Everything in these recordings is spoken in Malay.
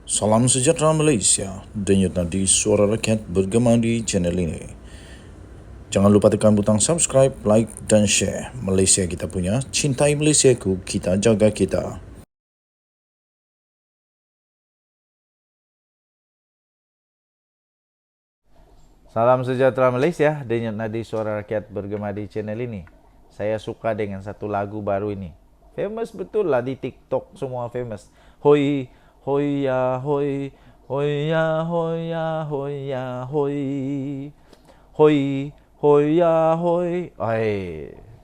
Salam sejahtera Malaysia, denyut nadi suara rakyat bergema di channel ini. Jangan lupa tekan butang subscribe, like dan share. Malaysia kita punya, cintai Malaysiaku, kita jaga kita. Salam sejahtera Malaysia, denyut nadi suara rakyat bergema di channel ini. Saya suka dengan satu lagu baru ini. Famous betul lah di TikTok, semua famous. Hoi, hoi ya hoi, hoi ya hoi ya hoi ya hoi. Hoi, hoi ya hoi.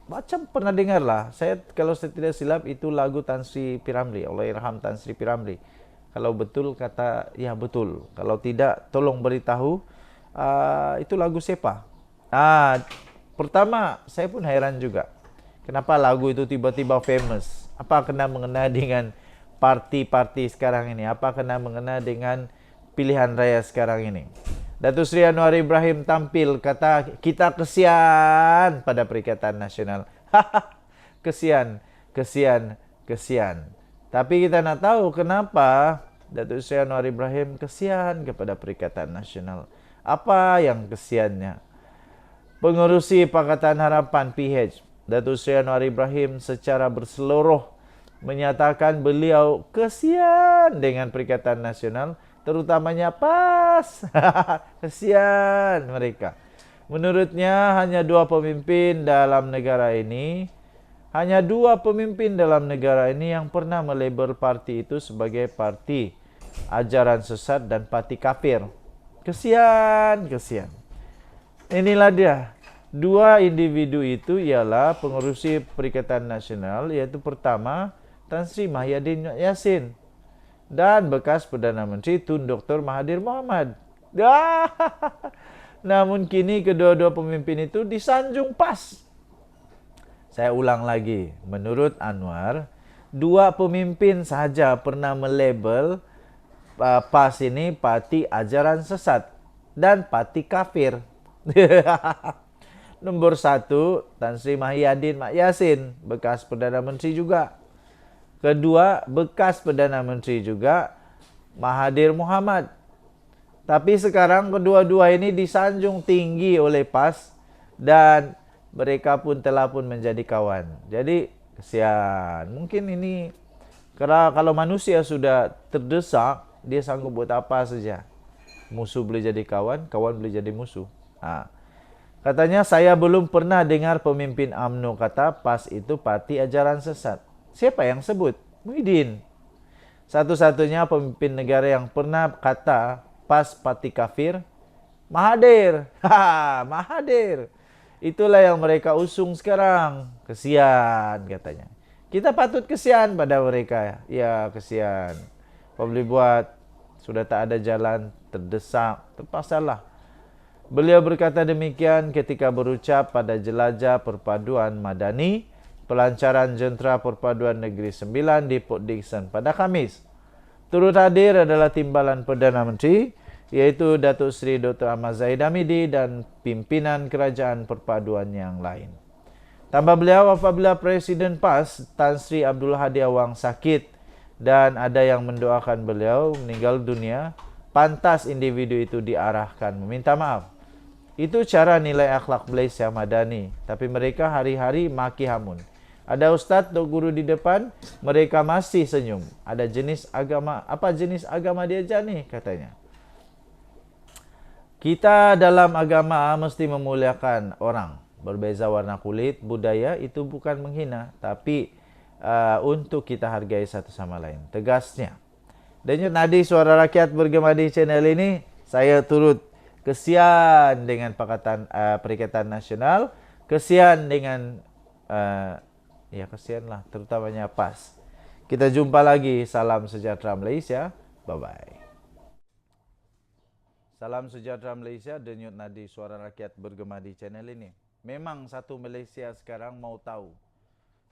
Macam pernah dengar lah. Kalau saya tidak silap itu lagu Tan Sri P. Ramlee, Allahyarham Tan Sri P. Ramlee. Kalau betul kata ya betul. Kalau tidak tolong beritahu itu lagu siapa? Pertama saya pun heran juga. Kenapa lagu itu tiba-tiba famous? Apa kena mengena dengan parti-parti sekarang ini? Apa kena mengena dengan pilihan raya sekarang ini? Datuk Seri Anwar Ibrahim tampil kata kita kesian pada Perikatan Nasional. Kesian, kesian, kesian. Tapi kita nak tahu kenapa Datuk Seri Anwar Ibrahim kesian kepada Perikatan Nasional. Apa yang kesiannya? Pengerusi Pakatan Harapan PH Datuk Seri Anwar Ibrahim secara berseluruh menyatakan beliau kesian dengan Perikatan Nasional, terutamanya PAS. Kesian mereka. Menurutnya hanya dua pemimpin dalam negara ini yang pernah melabel parti itu sebagai parti ajaran sesat dan parti kafir. Kesian, kesian. Inilah dia. Dua individu itu ialah pengerusi Perikatan Nasional, yaitu pertama Tan Sri Mahyadin Yassin dan bekas Perdana Menteri Tun Dr. Mahathir Mohamad. Namun kini kedua-dua pemimpin itu disanjung PAS. Saya ulang lagi, menurut Anwar, dua pemimpin sahaja pernah melabel PAS ini parti ajaran sesat dan parti kafir. Nombor satu, Tan Sri Mahyadin Yassin, bekas Perdana Menteri juga. Kedua, bekas Perdana Menteri juga, Mahathir Mohamad. Tapi sekarang kedua-dua ini disanjung tinggi oleh PAS dan mereka pun telah pun menjadi kawan. Jadi kesian. Mungkin ini karena kalau manusia sudah terdesak, dia sanggup buat apa saja. Musuh boleh jadi kawan, kawan boleh jadi musuh. Katanya saya belum pernah dengar pemimpin UMNO kata PAS itu parti ajaran sesat. Siapa yang sebut? Muhyiddin. Satu-satunya pemimpin negara yang pernah kata PAS parti kafir, Mahathir. Mahathir. Itulah yang mereka usung sekarang. Kesian katanya. Kita patut kesian pada mereka. Ya kesian. Apa boleh buat? Sudah tak ada jalan, terdesak, terpaksalah. Beliau berkata demikian ketika berucap pada Jelajah Perpaduan Madani, Pelancaran Jentera Perpaduan Negeri Sembilan di Port Dickson pada Khamis. Turut hadir adalah Timbalan Perdana Menteri, iaitu Datuk Seri Dr. Ahmad Zahid Hamidi dan pimpinan kerajaan perpaduan yang lain. Tambah beliau, apabila Presiden PAS Tan Sri Abdul Hadi Awang sakit dan ada yang mendoakan beliau meninggal dunia, pantas individu itu diarahkan meminta maaf. Itu cara nilai akhlak Malaysia Madani. Tapi mereka hari-hari maki hamun. Ada ustaz atau guru di depan, mereka masih senyum. Ada jenis agama, apa jenis agama dia ajar ni katanya. Kita dalam agama mesti memuliakan orang. Berbeza warna kulit, budaya itu bukan menghina. Tapi untuk kita hargai satu sama lain. Tegasnya. Denyut nadi suara rakyat bergema di channel ini, saya turut kesian dengan Perikatan Nasional, kesian dengan ya kesianlah terutamanya PAS. Kita jumpa lagi. Salam sejahtera Malaysia. Bye bye. Salam sejahtera Malaysia, denyut nadi suara rakyat bergema di channel ini. Memang satu Malaysia sekarang mau tahu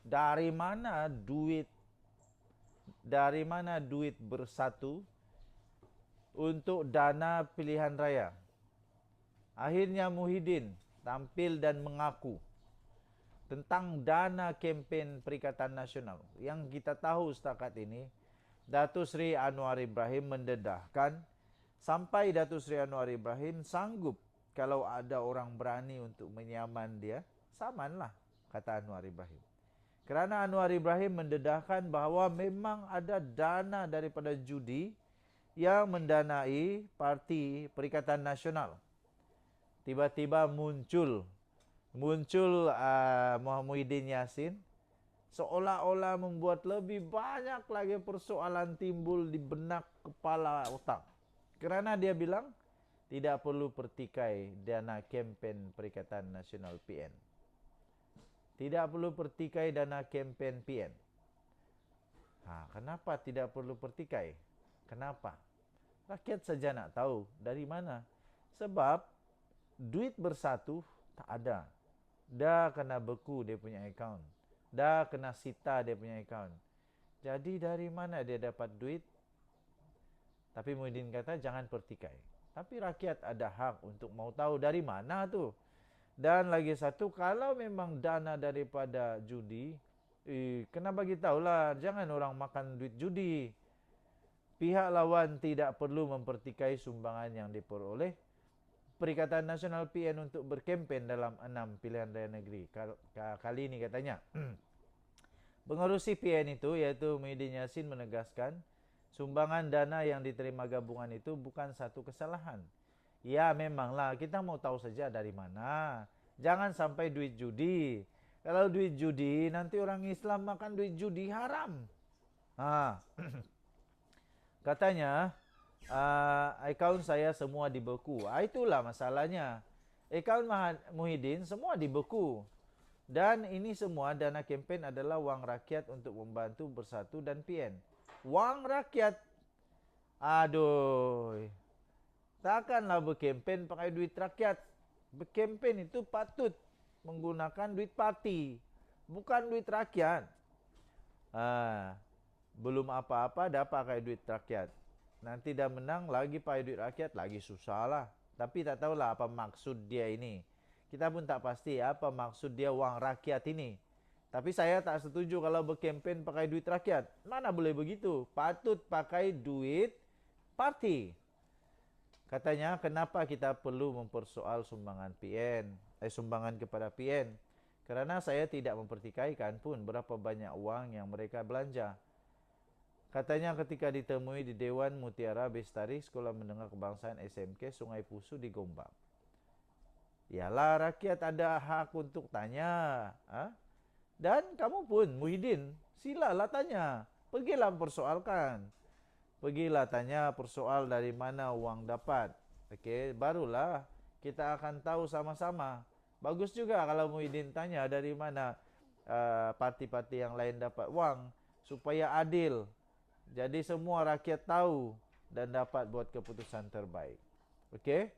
dari mana duit bersatu untuk dana pilihan raya. Akhirnya Muhyiddin tampil dan mengaku tentang dana kempen Perikatan Nasional. Yang kita tahu setakat ini, Datuk Seri Anwar Ibrahim mendedahkan sampai Datuk Seri Anwar Ibrahim sanggup kalau ada orang berani untuk menyaman dia, samanlah, kata Anwar Ibrahim. Kerana Anwar Ibrahim mendedahkan bahawa memang ada dana daripada judi yang mendanai parti Perikatan Nasional. Tiba-tiba muncul Muhyiddin Yassin seolah-olah membuat lebih banyak lagi persoalan timbul di benak kepala otak. Kerana dia bilang tidak perlu pertikai dana kempen Perikatan Nasional PN. Tidak perlu pertikai dana kempen PN. Kenapa tidak perlu pertikai? Kenapa? Rakyat saja nak tahu dari mana. Sebab duit bersatu tak ada. Dah kena beku dia punya akaun. Dah kena sita dia punya akaun. Jadi dari mana dia dapat duit? Tapi Muhyiddin kata jangan pertikai. Tapi rakyat ada hak untuk mau tahu dari mana tu. Dan lagi satu, kalau memang dana daripada judi, kena bagi tahulah, jangan orang makan duit judi. Pihak lawan tidak perlu mempertikai sumbangan yang diperoleh Perikatan Nasional PN untuk berkempen dalam 6 pilihan raya negeri. Kali ini katanya, pengerusi PN itu iaitu Muhyiddin Yassin menegaskan sumbangan dana yang diterima gabungan itu bukan satu kesalahan. Ya memanglah, kita mau tahu saja dari mana. Jangan sampai duit judi. Kalau duit judi, nanti orang Islam makan duit judi haram. Katanya, akaun saya semua dibeku. Itulah masalahnya. Akaun Muhyiddin semua dibeku. Dan ini semua dana kempen adalah wang rakyat untuk membantu Bersatu dan PN. Wang rakyat. Aduh. Takkanlah berkempen pakai duit rakyat. Berkempen itu patut menggunakan duit parti, bukan duit rakyat. Belum apa-apa dah pakai duit rakyat. Nanti dah menang lagi pakai duit rakyat, lagi susah lah. Tapi tak tahulah apa maksud dia ini. Kita pun tak pasti apa maksud dia wang rakyat ini. Tapi saya tak setuju kalau berkempen pakai duit rakyat. Mana boleh begitu? Patut pakai duit parti. Katanya, kenapa kita perlu mempersoal sumbangan PN? Sumbangan kepada PN. Kerana saya tidak mempertikaikan pun berapa banyak wang yang mereka belanja. Katanya ketika ditemui di Dewan Mutiara Bestari Sekolah Menengah Kebangsaan SMK Sungai Pusu di Gombak. Yalah, rakyat ada hak untuk tanya. Dan kamu pun, Muhyiddin, silalah tanya. Pergilah persoalkan. Pergilah tanya persoal dari mana uang dapat. Okey, barulah kita akan tahu sama-sama. Bagus juga kalau Muhyiddin tanya dari mana parti-parti yang lain dapat wang supaya adil. Jadi semua rakyat tahu dan dapat buat keputusan terbaik. Okey?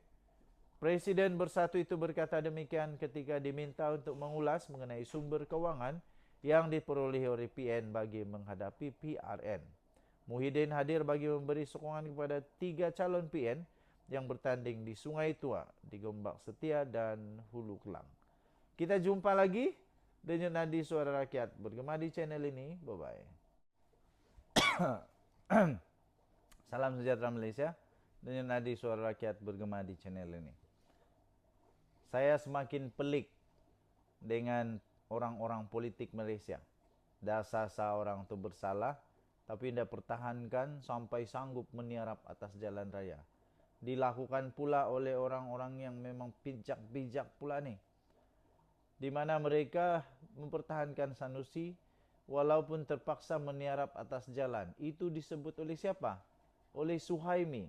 Presiden Bersatu itu berkata demikian ketika diminta untuk mengulas mengenai sumber kewangan yang diperoleh oleh PN bagi menghadapi PRN. Muhyiddin hadir bagi memberi sokongan kepada 3 calon PN yang bertanding di Sungai Tua, di Gombak Setia dan Hulu Kelang. Kita jumpa lagi Denyut Nadi Suara Rakyat bergema di channel ini. Bye-bye. Salam sejahtera Malaysia. Denyut Nadi Suara Rakyat bergema di channel ini. Saya semakin pelik dengan orang-orang politik Malaysia. Dasar seorang itu bersalah, tapi tidak pertahankan sampai sanggup meniarap atas jalan raya. Dilakukan pula oleh orang-orang yang memang bijak-bijak pula ni. Di mana mereka mempertahankan Sanusi walaupun terpaksa meniarap atas jalan. Itu disebut oleh siapa? Oleh Suhaimi.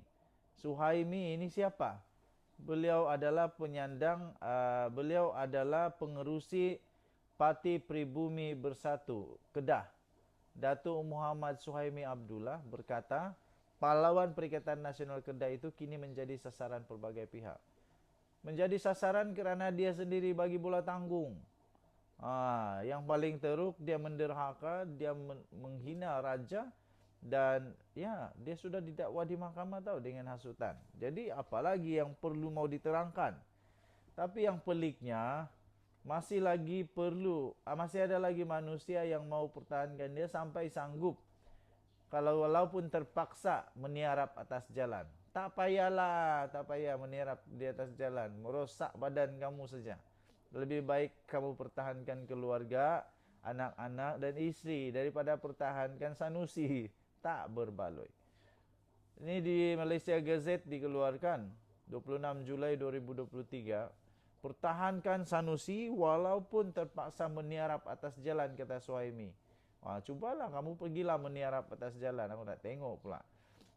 Suhaimi ini siapa? Beliau adalah penyandang, beliau adalah pengerusi Parti Pribumi Bersatu Kedah. Datuk Muhammad Suhaimi Abdullah berkata, pahlawan Perikatan Nasional Kedah itu kini menjadi sasaran pelbagai pihak. Menjadi sasaran kerana dia sendiri bagi bola tanggung. Yang paling teruk, dia menderhaka, dia menghina raja dan ya, dia sudah didakwa di mahkamah tahu dengan hasutan. Jadi apalagi yang perlu mau diterangkan. Tapi yang peliknya, masih ada lagi manusia yang mau pertahankan dia sampai sanggup. kalau walaupun terpaksa meniarap atas jalan. Tak payahlah, tak payah meniarap di atas jalan. Merosak badan kamu saja. Lebih baik kamu pertahankan keluarga, anak-anak dan isteri daripada pertahankan Sanusi. Tak berbaloi. Ini di Malaysia Gazette dikeluarkan 26 Julai 2023. Pertahankan Sanusi walaupun terpaksa meniarap atas jalan, kata Suhaimi. Wah, cubalah kamu pergilah meniarap atas jalan. Aku nak tengok pula.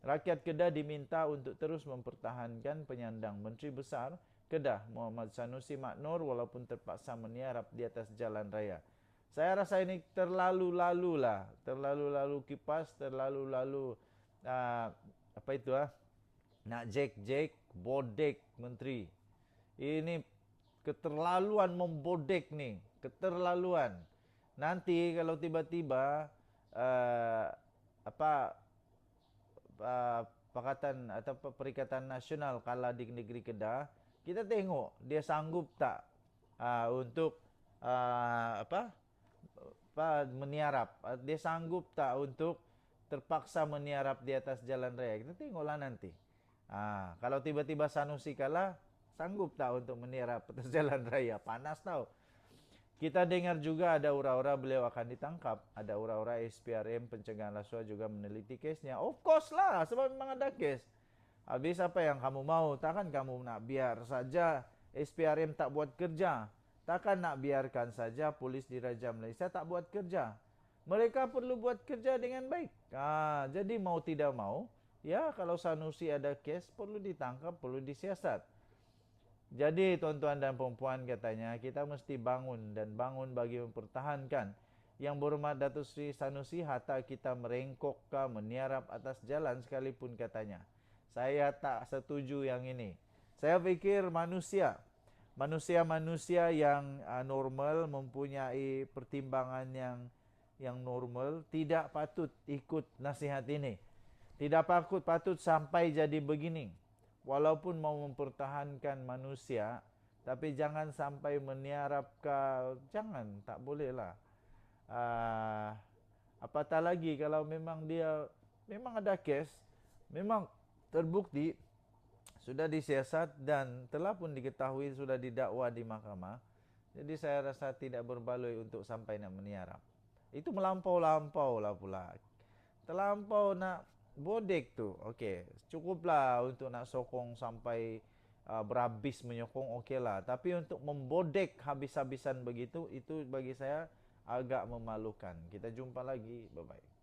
Rakyat Kedah diminta untuk terus mempertahankan penyandang Menteri Besar Kedah Muhammad Sanusi Maknor walaupun terpaksa meniarap di atas jalan raya. Saya rasa ini terlalu-lalu lah. Terlalu-lalu kipas, terlalu-lalu apa itu nak jek-jek, bodek menteri. Ini keterlaluan membodek nih, keterlaluan. Nanti kalau tiba-tiba Pakatan atau Perikatan Nasional kalah di negeri Kedah, kita tengok dia sanggup tak untuk meniarap. Dia sanggup tak untuk terpaksa meniarap di atas jalan raya. Kita tengoklah nanti. Kalau tiba-tiba Sanusi kalah, sanggup tak untuk meniarap atas jalan raya? Panas tau. Kita dengar juga ada ura-ura beliau akan ditangkap. Ada ura-ura SPRM pencegahan rasuah juga meneliti kesnya. Of course lah, sebab memang ada kes. Habis apa yang kamu mau? Takkan kamu nak biar saja SPRM tak buat kerja? Takkan nak biarkan saja polis di Raja Malaysia tak buat kerja? Mereka perlu buat kerja dengan baik. Jadi mau tidak mau, ya kalau Sanusi ada kes, perlu ditangkap, perlu disiasat. Jadi tuan-tuan dan perempuan, katanya kita mesti bangun dan bangun bagi mempertahankan Yang Berhormat Datuk Seri Sanusi hatta kita merengkok ke meniarap atas jalan sekalipun, katanya. Saya tak setuju yang ini. Saya fikir manusia yang normal, mempunyai pertimbangan yang normal, tidak patut ikut nasihat ini. Tidak patut sampai jadi begini. Walaupun mau mempertahankan manusia, tapi jangan sampai meniarap ke, jangan, tak boleh lah. Apatah lagi kalau memang ada kes, memang terbukti, sudah disiasat dan telah pun diketahui, sudah didakwa di mahkamah. Jadi saya rasa tidak berbaloi untuk sampai nak meniarap. Itu melampau-lampau lah pula. Terlampau nak bodek tu. Okey, cukuplah untuk nak sokong sampai berhabis menyokong, okeylah. Tapi untuk membodek habis-habisan begitu, itu bagi saya agak memalukan. Kita jumpa lagi. Bye-bye.